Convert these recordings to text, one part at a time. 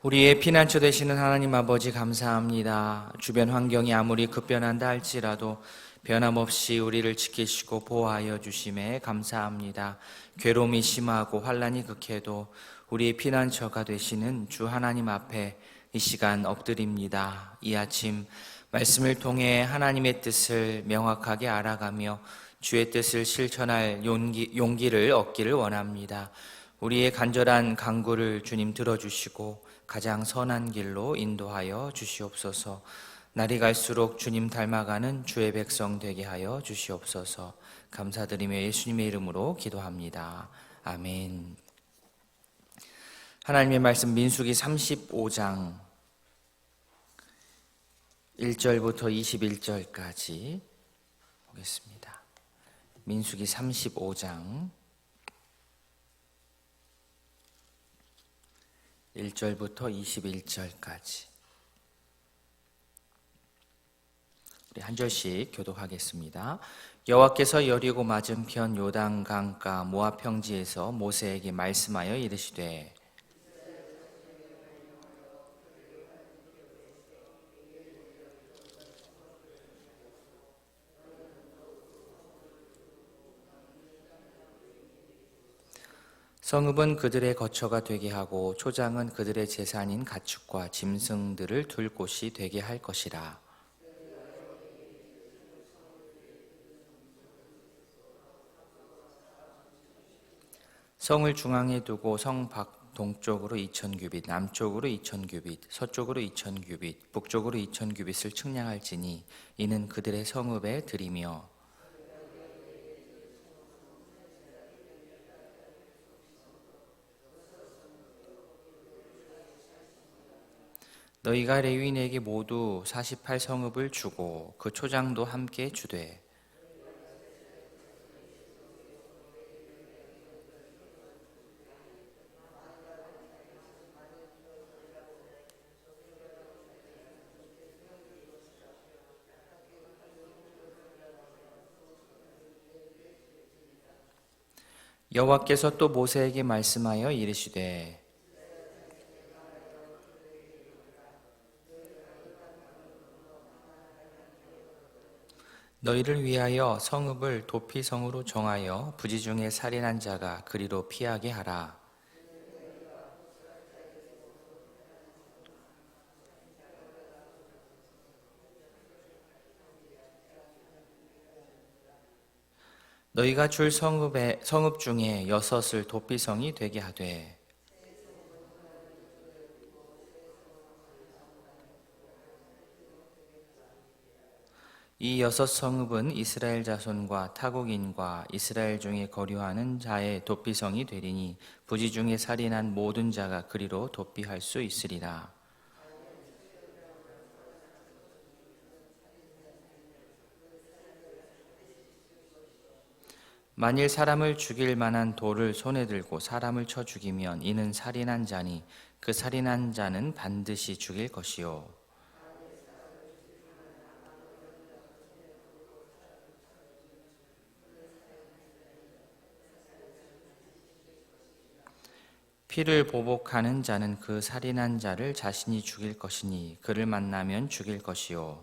우리의 피난처 되시는 하나님 아버지 감사합니다. 주변 환경이 아무리 급변한다 할지라도 변함없이 우리를 지키시고 보호하여 주심에 감사합니다. 괴로움이 심하고 환난이 극해도 우리의 피난처가 되시는 주 하나님 앞에 이 시간 엎드립니다. 이 아침 말씀을 통해 하나님의 뜻을 명확하게 알아가며 주의 뜻을 실천할 용기를 얻기를 원합니다. 우리의 간절한 간구를 주님 들어주시고 가장 선한 길로 인도하여 주시옵소서. 날이 갈수록 주님 닮아가는 주의 백성 되게 하여 주시옵소서. 감사드리며 예수님의 이름으로 기도합니다. 아멘. 하나님의 말씀 민수기 35장 1절부터 21절까지 보겠습니다. 민수기 35장 1절부터 21절까지 우리 한 절씩 교독하겠습니다. 여호와께서 여리고 맞은편 요단 강가 모압 평지에서 모세에게 말씀하여 이르시되 성읍은 그들의 거처가 되게 하고 초장은 그들의 재산인 가축과 짐승들을 둘 곳이 되게 할 것이라. 성을 중앙에 두고 성 밖 동쪽으로 2000규빗, 남쪽으로 2000규빗, 서쪽으로 2000규빗, 북쪽으로 2000규빗을 측량할지니 이는 그들의 성읍에 들이며 너희가 레위인에게 모두 48성읍을 주고 그 초장도 함께 주되 여호와께서 또 모세에게 말씀하여 이르시되 너희를 위하여 성읍을 도피성으로 정하여 부지 중에 살인한 자가 그리로 피하게 하라. 너희가 줄 성읍 중에 6을 도피성이 되게 하되 이 6성읍은 이스라엘 자손과 타국인과 이스라엘 중에 거류하는 자의 도피성이 되리니 부지 중에 살인한 모든 자가 그리로 도피할 수 있으리라. 만일 사람을 죽일 만한 돌을 손에 들고 사람을 쳐 죽이면 이는 살인한 자니 그 살인한 자는 반드시 죽일 것이요. 피를 보복하는 자는 그 살인한 자를 자신이 죽일 것이니 그를 만나면 죽일 것이요.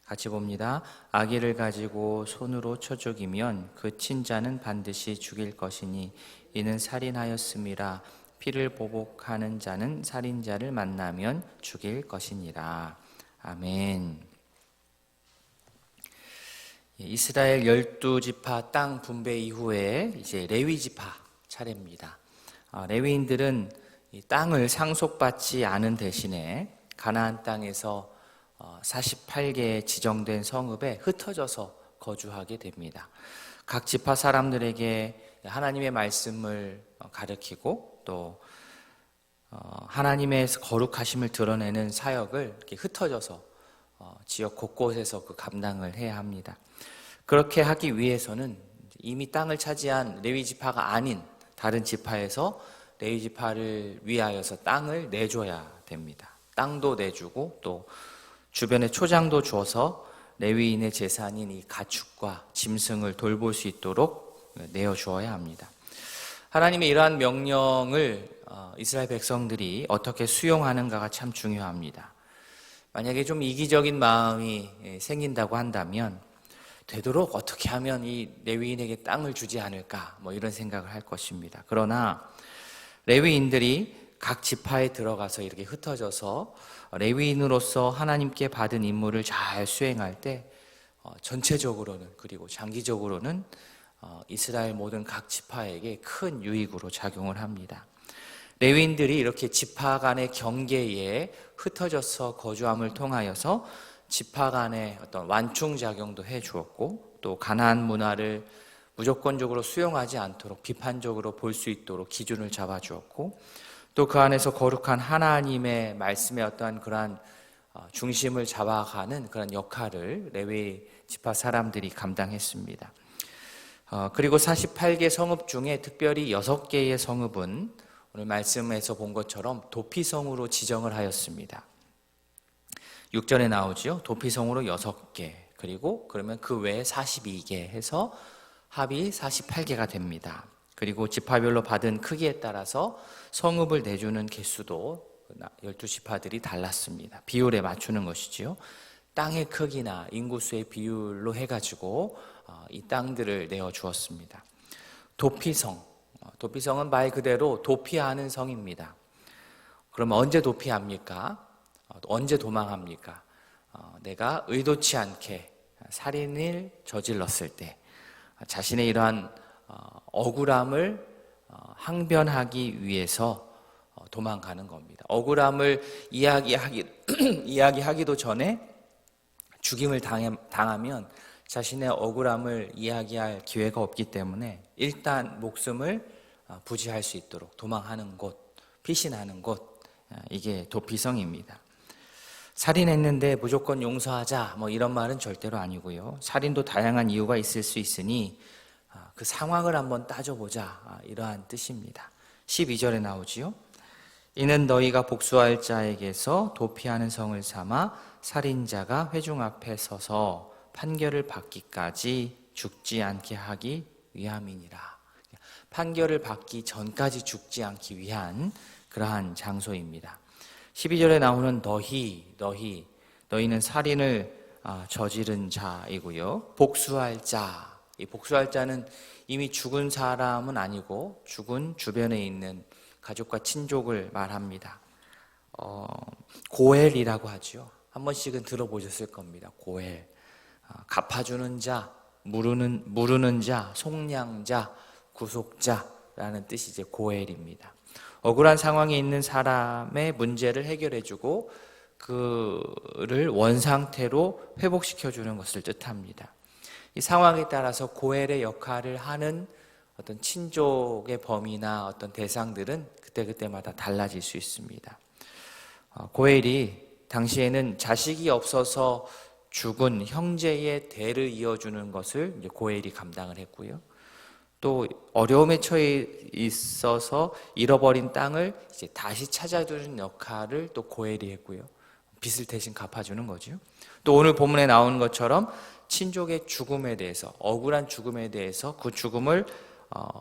같이 봅니다. 아기를 가지고 손으로 쳐 죽이면 그 친자는 반드시 죽일 것이니 이는 살인하였음이라. 피를 보복하는 자는 살인자를 만나면 죽일 것이니라. 아멘. 이스라엘 12지파 땅 분배 이후에 이제 레위 지파 차례입니다. 레위인들은 이 땅을 상속받지 않은 대신에 가나안 땅에서 48개의 지정된 성읍에 흩어져서 거주하게 됩니다. 각 지파 사람들에게 하나님의 말씀을 가르치고 또 하나님의 거룩하심을 드러내는 사역을 이렇게 흩어져서 지역 곳곳에서 그 감당을 해야 합니다. 그렇게 하기 위해서는 이미 땅을 차지한 레위 지파가 아닌 다른 지파에서 레위 지파를 위하여서 땅을 내줘야 됩니다. 땅도 내주고 또 주변에 초장도 주어서 레위인의 재산인 이 가축과 짐승을 돌볼 수 있도록 내어주어야 합니다. 하나님의 이러한 명령을 이스라엘 백성들이 어떻게 수용하는가가 참 중요합니다. 만약에 좀 이기적인 마음이 생긴다고 한다면 되도록 어떻게 하면 이 레위인에게 땅을 주지 않을까 이런 생각을 할 것입니다. 그러나 레위인들이 각 지파에 들어가서 이렇게 흩어져서 레위인으로서 하나님께 받은 임무를 잘 수행할 때 전체적으로는 그리고 장기적으로는 이스라엘 모든 각 지파에게 큰 유익으로 작용을 합니다. 레위인들이 이렇게 지파 간의 경계에 흩어져서 거주함을 통하여서 지파 간의 어떤 완충 작용도 해 주었고, 또 가나안 문화를 무조건적으로 수용하지 않도록 비판적으로 볼 수 있도록 기준을 잡아 주었고, 또 그 안에서 거룩한 하나님의 말씀의 어떠한 그러한 중심을 잡아가는 그런 역할을 레위 지파 사람들이 감당했습니다. 그리고 48개 성읍 중에 특별히 6개의 성읍은 오늘 말씀에서 본 것처럼 도피성으로 지정을 하였습니다. 6절에 나오죠. 도피성으로 6개, 그리고 그러면 그 외에 42개 해서 합이 48개가 됩니다. 그리고 지파별로 받은 크기에 따라서 성읍을 내주는 개수도 12지파들이 달랐습니다. 비율에 맞추는 것이지요. 땅의 크기나 인구수의 비율로 해가지고 이 땅들을 내어주었습니다. 도피성은 말 그대로 도피하는 성입니다. 그러면 언제 도피합니까? 언제 도망합니까? 내가 의도치 않게 살인을 저질렀을 때 자신의 이러한 억울함을 항변하기 위해서 도망가는 겁니다. 억울함을 이야기하기도 전에 죽임을 당하면 자신의 억울함을 이야기할 기회가 없기 때문에 일단 목숨을 부지할 수 있도록 도망하는 곳, 피신하는 곳, 이게 도피성입니다. 살인했는데 무조건 용서하자 이런 말은 절대로 아니고요. 살인도 다양한 이유가 있을 수 있으니 그 상황을 한번 따져보자, 이러한 뜻입니다. 12절에 나오지요. 이는 너희가 복수할 자에게서 도피하는 성을 삼아 살인자가 회중 앞에 서서 판결을 받기까지 죽지 않게 하기 위함이니라. 판결을 받기 전까지 죽지 않기 위한 그러한 장소입니다. 12절에 나오는 너희는 살인을 저지른 자이고요. 복수할 자, 이 복수할 자는 이미 죽은 사람은 아니고 죽은 주변에 있는 가족과 친족을 말합니다. 고엘이라고 하죠. 한 번씩은 들어보셨을 겁니다. 고엘, 갚아주는 자, 무르는 자, 속량자, 구속자라는 뜻이 이제 고엘입니다. 억울한 상황에 있는 사람의 문제를 해결해주고 그를 원상태로 회복시켜주는 것을 뜻합니다. 이 상황에 따라서 고엘의 역할을 하는 어떤 친족의 범위나 어떤 대상들은 그때그때마다 달라질 수 있습니다. 고엘이 당시에는 자식이 없어서 죽은 형제의 대를 이어주는 것을 이제 고엘이 감당을 했고요. 또 어려움에 처해 있어서 잃어버린 땅을 이제 다시 찾아주는 역할을 또 고엘이 했고요. 빚을 대신 갚아주는 거죠. 또 오늘 본문에 나오는 것처럼 친족의 죽음에 대해서, 억울한 죽음에 대해서 그 죽음을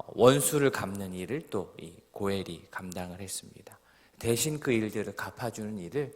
원수를 갚는 일을 또 이 고엘이 감당을 했습니다. 대신 그 일들을 갚아주는 일을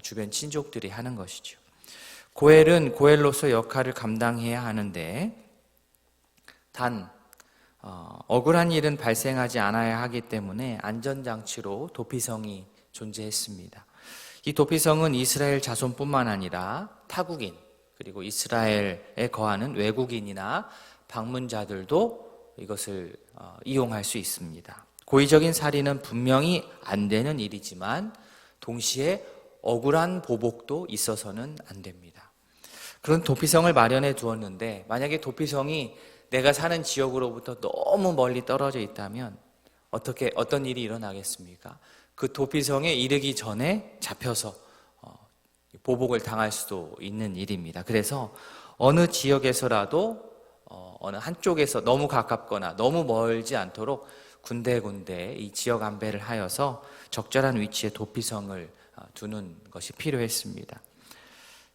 주변 친족들이 하는 것이죠. 고엘은 고엘로서 역할을 감당해야 하는데 단 억울한 일은 발생하지 않아야 하기 때문에 안전장치로 도피성이 존재했습니다. 이 도피성은 이스라엘 자손뿐만 아니라 타국인, 그리고 이스라엘에 거하는 외국인이나 방문자들도 이것을 이용할 수 있습니다. 고의적인 살인은 분명히 안 되는 일이지만 동시에 억울한 보복도 있어서는 안 됩니다. 그런 도피성을 마련해 두었는데 만약에 도피성이 내가 사는 지역으로부터 너무 멀리 떨어져 있다면 어떤 일이 일어나겠습니까? 그 도피성에 이르기 전에 잡혀서 보복을 당할 수도 있는 일입니다. 그래서 어느 지역에서라도 어느 한쪽에서 너무 가깝거나 너무 멀지 않도록 군데군데 이 지역 안배를 하여서 적절한 위치에 도피성을 두는 것이 필요했습니다.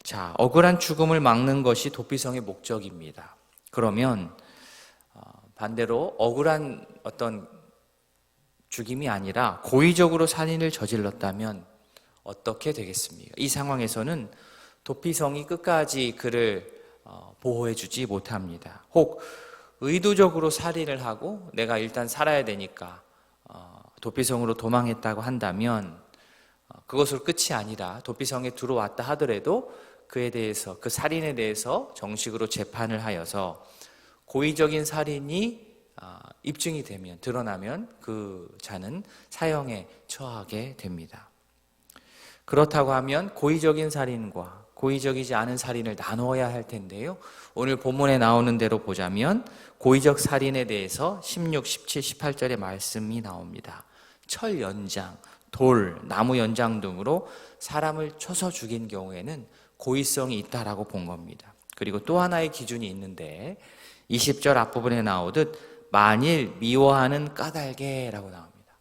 자, 억울한 죽음을 막는 것이 도피성의 목적입니다. 그러면 반대로 억울한 어떤 죽임이 아니라 고의적으로 살인을 저질렀다면 어떻게 되겠습니까? 이 상황에서는 도피성이 끝까지 그를 보호해주지 못합니다. 혹 의도적으로 살인을 하고 내가 일단 살아야 되니까 도피성으로 도망했다고 한다면 그것으로 끝이 아니라 도피성에 들어왔다 하더라도 그에 대해서, 그 살인에 대해서 정식으로 재판을 하여서 고의적인 살인이 입증이 되면, 드러나면 그 자는 사형에 처하게 됩니다. 그렇다고 하면 고의적인 살인과 고의적이지 않은 살인을 나누어야 할 텐데요. 오늘 본문에 나오는 대로 보자면 고의적 살인에 대해서 16, 17, 18절의 말씀이 나옵니다. 철 연장, 돌, 나무 연장 등으로 사람을 쳐서 죽인 경우에는 고의성이 있다라고 본 겁니다. 그리고 또 하나의 기준이 있는데 20절 앞부분에 나오듯 만일 미워하는 까닭에라고 나옵니다.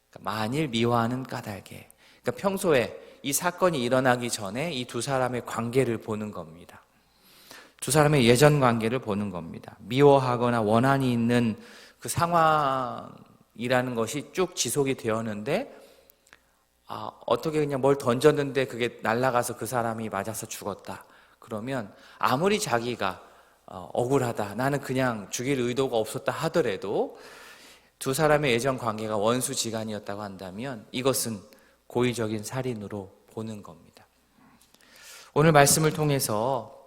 그러니까 만일 미워하는 까닭에. 그러니까 평소에 이 사건이 일어나기 전에 이 두 사람의 관계를 보는 겁니다. 두 사람의 예전 관계를 보는 겁니다. 미워하거나 원한이 있는 그 상황이라는 것이 쭉 지속이 되었는데 어떻게 그냥 뭘 던졌는데 그게 날아가서 그 사람이 맞아서 죽었다. 그러면 아무리 자기가 억울하다, 나는 그냥 죽일 의도가 없었다 하더라도 두 사람의 예전 관계가 원수지간이었다고 한다면 이것은 고의적인 살인으로 보는 겁니다. 오늘 말씀을 통해서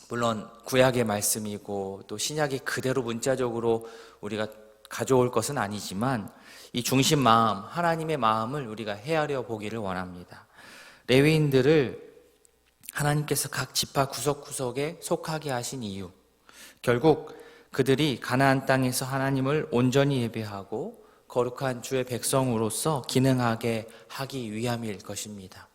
물론 구약의 말씀이고 또 신약이 그대로 문자적으로 우리가 가져올 것은 아니지만 이 중심 마음, 하나님의 마음을 우리가 헤아려 보기를 원합니다. 레위인들을 하나님께서 각 지파 구석구석에 속하게 하신 이유, 결국 그들이 가나안 땅에서 하나님을 온전히 예배하고 거룩한 주의 백성으로서 기능하게 하기 위함일 것입니다.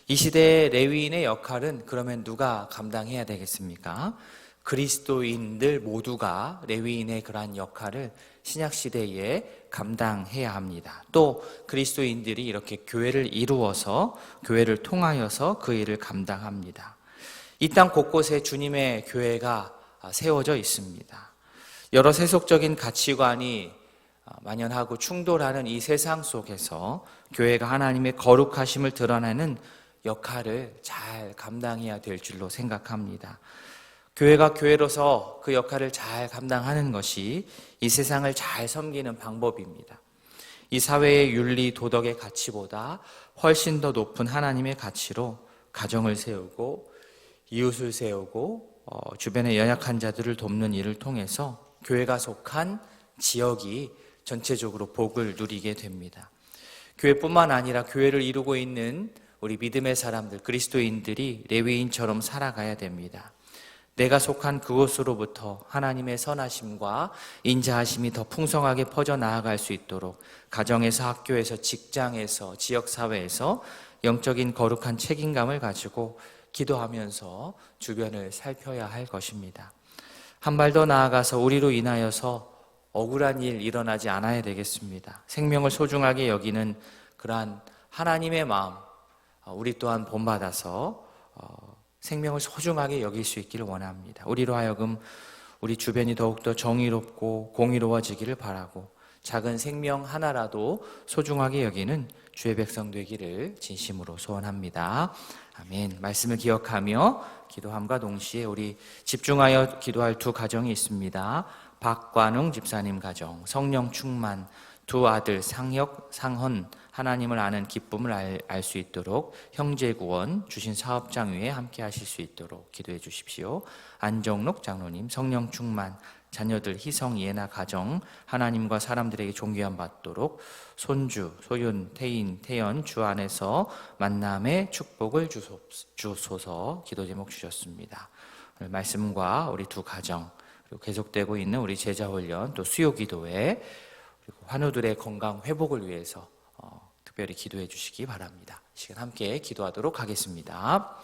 이 시대의 레위인의 역할은 그러면 누가 감당해야 되겠습니까? 그리스도인들 모두가 레위인의 그러한 역할을 신약시대에 감당해야 합니다. 또 그리스도인들이 이렇게 교회를 이루어서 교회를 통하여서 그 일을 감당합니다. 이 땅 곳곳에 주님의 교회가 세워져 있습니다. 여러 세속적인 가치관이 만연하고 충돌하는 이 세상 속에서 교회가 하나님의 거룩하심을 드러내는 역할을 잘 감당해야 될 줄로 생각합니다. 교회가 교회로서 그 역할을 잘 감당하는 것이 이 세상을 잘 섬기는 방법입니다. 이 사회의 윤리, 도덕의 가치보다 훨씬 더 높은 하나님의 가치로 가정을 세우고 이웃을 세우고 주변의 연약한 자들을 돕는 일을 통해서 교회가 속한 지역이 전체적으로 복을 누리게 됩니다. 교회뿐만 아니라 교회를 이루고 있는 우리 믿음의 사람들, 그리스도인들이 레위인처럼 살아가야 됩니다. 내가 속한 그곳으로부터 하나님의 선하심과 인자하심이 더 풍성하게 퍼져나아갈 수 있도록 가정에서, 학교에서, 직장에서, 지역사회에서 영적인 거룩한 책임감을 가지고 기도하면서 주변을 살펴야 할 것입니다. 한 발 더 나아가서 우리로 인하여서 억울한 일 일어나지 않아야 되겠습니다. 생명을 소중하게 여기는 그러한 하나님의 마음, 우리 또한 본받아서 생명을 소중하게 여길 수 있기를 원합니다. 우리로 하여금 우리 주변이 더욱더 정의롭고 공의로워지기를 바라고 작은 생명 하나라도 소중하게 여기는 주의 백성 되기를 진심으로 소원합니다. 아멘. 말씀을 기억하며 기도함과 동시에 우리 집중하여 기도할 두 가정이 있습니다. 박관웅 집사님 가정, 성령 충만, 두 아들 상혁, 상헌, 하나님을 아는 기쁨을 알 수 있도록 형제 구원 주신 사업장 위에 함께 하실 수 있도록 기도해 주십시오. 안정록 장로님, 성령 충만, 자녀들 희성, 예나 가정 하나님과 사람들에게 존귀함 받도록 손주, 소윤, 태인, 태연 주 안에서 만남의 축복을 주소서 기도 제목 주셨습니다. 오늘 말씀과 우리 두 가정 그리고 계속되고 있는 우리 제자훈련 또 수요 기도회 그리고 환우들의 건강 회복을 위해서 특별히 기도해 주시기 바랍니다. 이 시간 함께 기도하도록 하겠습니다.